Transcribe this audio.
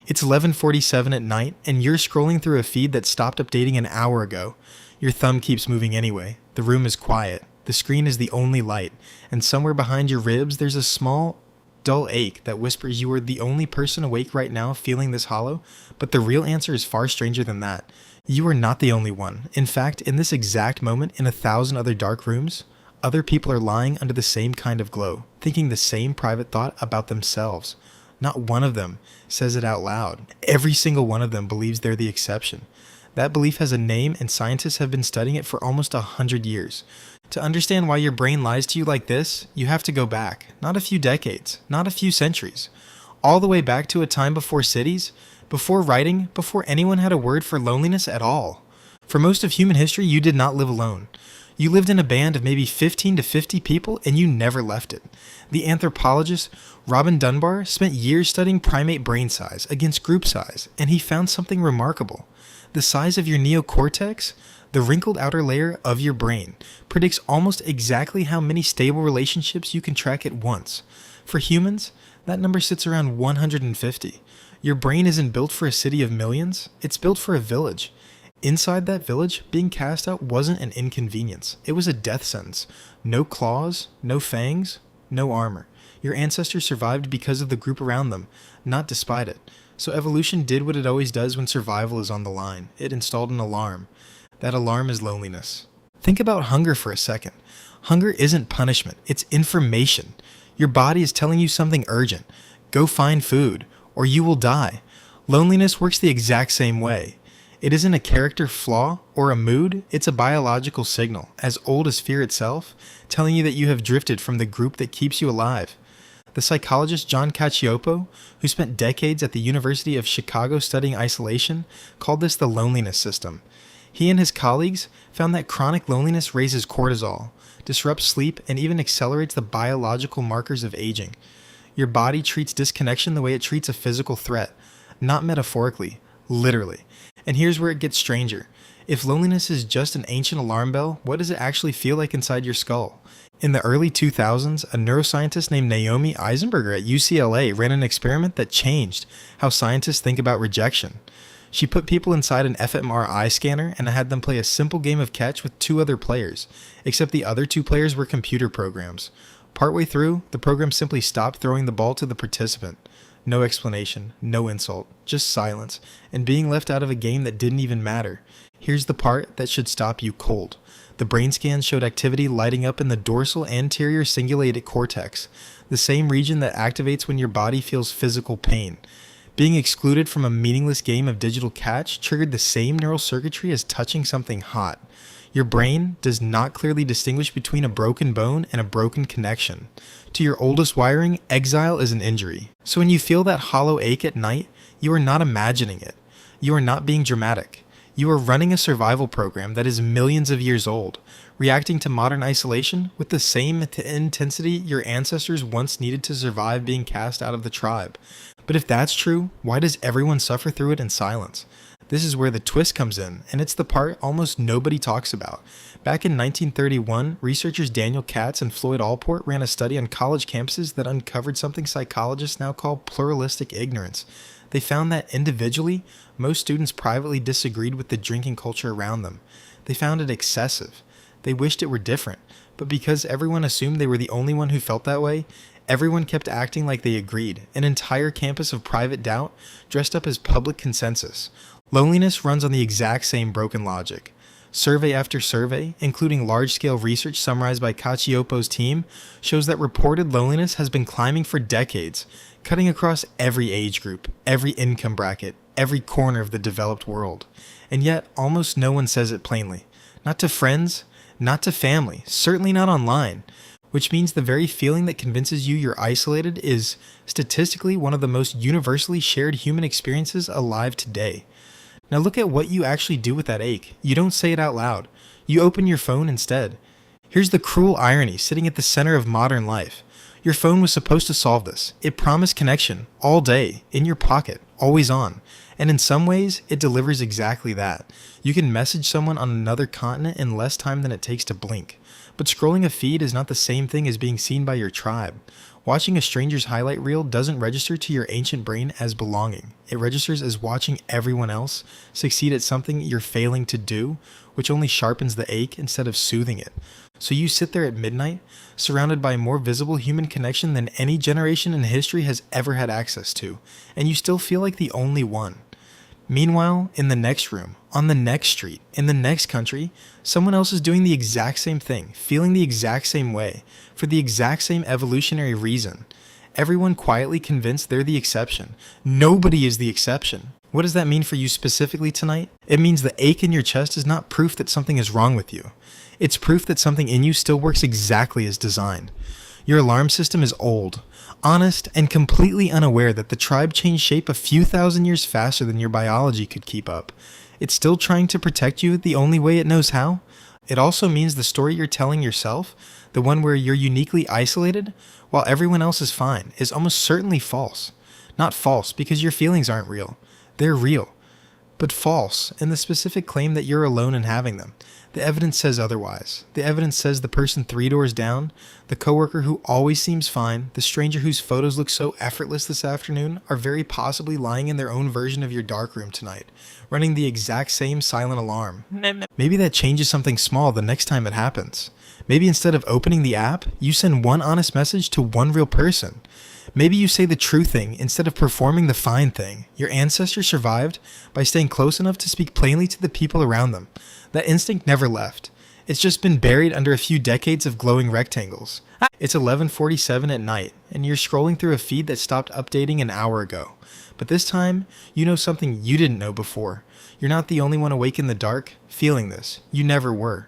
It's 11:47 at night, and you're scrolling through a feed that stopped updating an hour ago. Your thumb keeps moving anyway. The room is quiet. The screen is the only light, and somewhere behind your ribs there's a small, dull ache that whispers you are the only person awake right now feeling this hollow, but the real answer is far stranger than that. You are not the only one. In fact, in this exact moment, in 1,000 other dark rooms, other people are lying under the same kind of glow, thinking the same private thought about themselves. Not one of them says it out loud. Every single one of them believes they're the exception. That belief has a name, and scientists have been studying it for almost 100 years. To understand why your brain lies to you like this, you have to go back, not a few decades, not a few centuries, all the way back to a time before cities, before writing, before anyone had a word for loneliness at all. For most of human history, you did not live alone. You lived in a band of maybe 15 to 50 people, and you never left it. The anthropologist Robin Dunbar spent years studying primate brain size against group size, and he found something remarkable. The size of your neocortex, the wrinkled outer layer of your brain, predicts almost exactly how many stable relationships you can track at once. For humans, that number sits around 150. Your brain isn't built for a city of millions, it's built for a village. Inside that village, being cast out wasn't an inconvenience. It was a death sentence. No claws, no fangs, no armor. Your ancestors survived because of the group around them, not despite it. So evolution did what it always does when survival is on the line. It installed an alarm. That alarm is loneliness. Think about hunger for a second. Hunger isn't punishment, it's information. Your body is telling you something urgent. Go find food, or you will die. Loneliness works the exact same way. It isn't a character flaw or a mood, it's a biological signal, as old as fear itself, telling you that you have drifted from the group that keeps you alive. The psychologist John Cacioppo, who spent decades at the University of Chicago studying isolation, called this the loneliness system. He and his colleagues found that chronic loneliness raises cortisol, disrupts sleep, and even accelerates the biological markers of aging. Your body treats disconnection the way it treats a physical threat, not metaphorically, literally. And here's where it gets stranger. If loneliness is just an ancient alarm bell, what does it actually feel like inside your skull? In the early 2000s, a neuroscientist named Naomi Eisenberger at UCLA ran an experiment that changed how scientists think about rejection. She put people inside an fMRI scanner and had them play a simple game of catch with two other players, except the other two players were computer programs. Partway through, the program simply stopped throwing the ball to the participant. No explanation, no insult, just silence, and being left out of a game that didn't even matter. Here's the part that should stop you cold. The brain scan showed activity lighting up in the dorsal anterior cingulate cortex, the same region that activates when your body feels physical pain. Being excluded from a meaningless game of digital catch triggered the same neural circuitry as touching something hot. Your brain does not clearly distinguish between a broken bone and a broken connection. To your oldest wiring, exile is an injury. So when you feel that hollow ache at night, you are not imagining it. You are not being dramatic. You are running a survival program that is millions of years old, reacting to modern isolation with the same intensity your ancestors once needed to survive being cast out of the tribe. But if that's true, why does everyone suffer through it in silence? This is where the twist comes in, and it's the part almost nobody talks about. Back in 1931, researchers Daniel Katz and Floyd Allport ran a study on college campuses that uncovered something psychologists now call pluralistic ignorance. They found that individually, most students privately disagreed with the drinking culture around them. They found it excessive. They wished it were different, but because everyone assumed they were the only one who felt that way, everyone kept acting like they agreed. An entire campus of private doubt dressed up as public consensus. Loneliness runs on the exact same broken logic. Survey after survey, including large-scale research summarized by Cacioppo's team, shows that reported loneliness has been climbing for decades, cutting across every age group, every income bracket, every corner of the developed world. And yet, almost no one says it plainly. Not to friends, not to family, certainly not online. Which means the very feeling that convinces you you're isolated is, statistically, one of the most universally shared human experiences alive today. Now look at what you actually do with that ache. You don't say it out loud. You open your phone instead. Here's the cruel irony sitting at the center of modern life. Your phone was supposed to solve this. It promised connection, all day, in your pocket, always on. And in some ways, it delivers exactly that. You can message someone on another continent in less time than it takes to blink. But scrolling a feed is not the same thing as being seen by your tribe. Watching a stranger's highlight reel doesn't register to your ancient brain as belonging. It registers as watching everyone else succeed at something you're failing to do, which only sharpens the ache instead of soothing it. So you sit there at midnight, surrounded by more visible human connection than any generation in history has ever had access to, and you still feel like the only one. Meanwhile, in the next room, on the next street, in the next country, someone else is doing the exact same thing, feeling the exact same way, for the exact same evolutionary reason. Everyone quietly convinced they're the exception. Nobody is the exception. What does that mean for you specifically tonight? It means the ache in your chest is not proof that something is wrong with you. It's proof that something in you still works exactly as designed. Your alarm system is old, honest, and completely unaware that the tribe changed shape a few thousand years faster than your biology could keep up. It's still trying to protect you the only way it knows how. It also means the story you're telling yourself, the one where you're uniquely isolated while everyone else is fine, is almost certainly false. Not false because your feelings aren't real. They're real. But false in the specific claim that you're alone in having them. The evidence says otherwise. The evidence says the person 3 doors down, the coworker who always seems fine, the stranger whose photos look so effortless this afternoon are very possibly lying in their own version of your darkroom tonight, running the exact same silent alarm. Maybe that changes something small the next time it happens. Maybe instead of opening the app, you send one honest message to one real person. Maybe you say the true thing instead of performing the fine thing. Your ancestors survived by staying close enough to speak plainly to the people around them. That instinct never left. It's just been buried under a few decades of glowing rectangles. It's 11:47 at night, and you're scrolling through a feed that stopped updating an hour ago. But this time, you know something you didn't know before. You're not the only one awake in the dark, feeling this. You never were.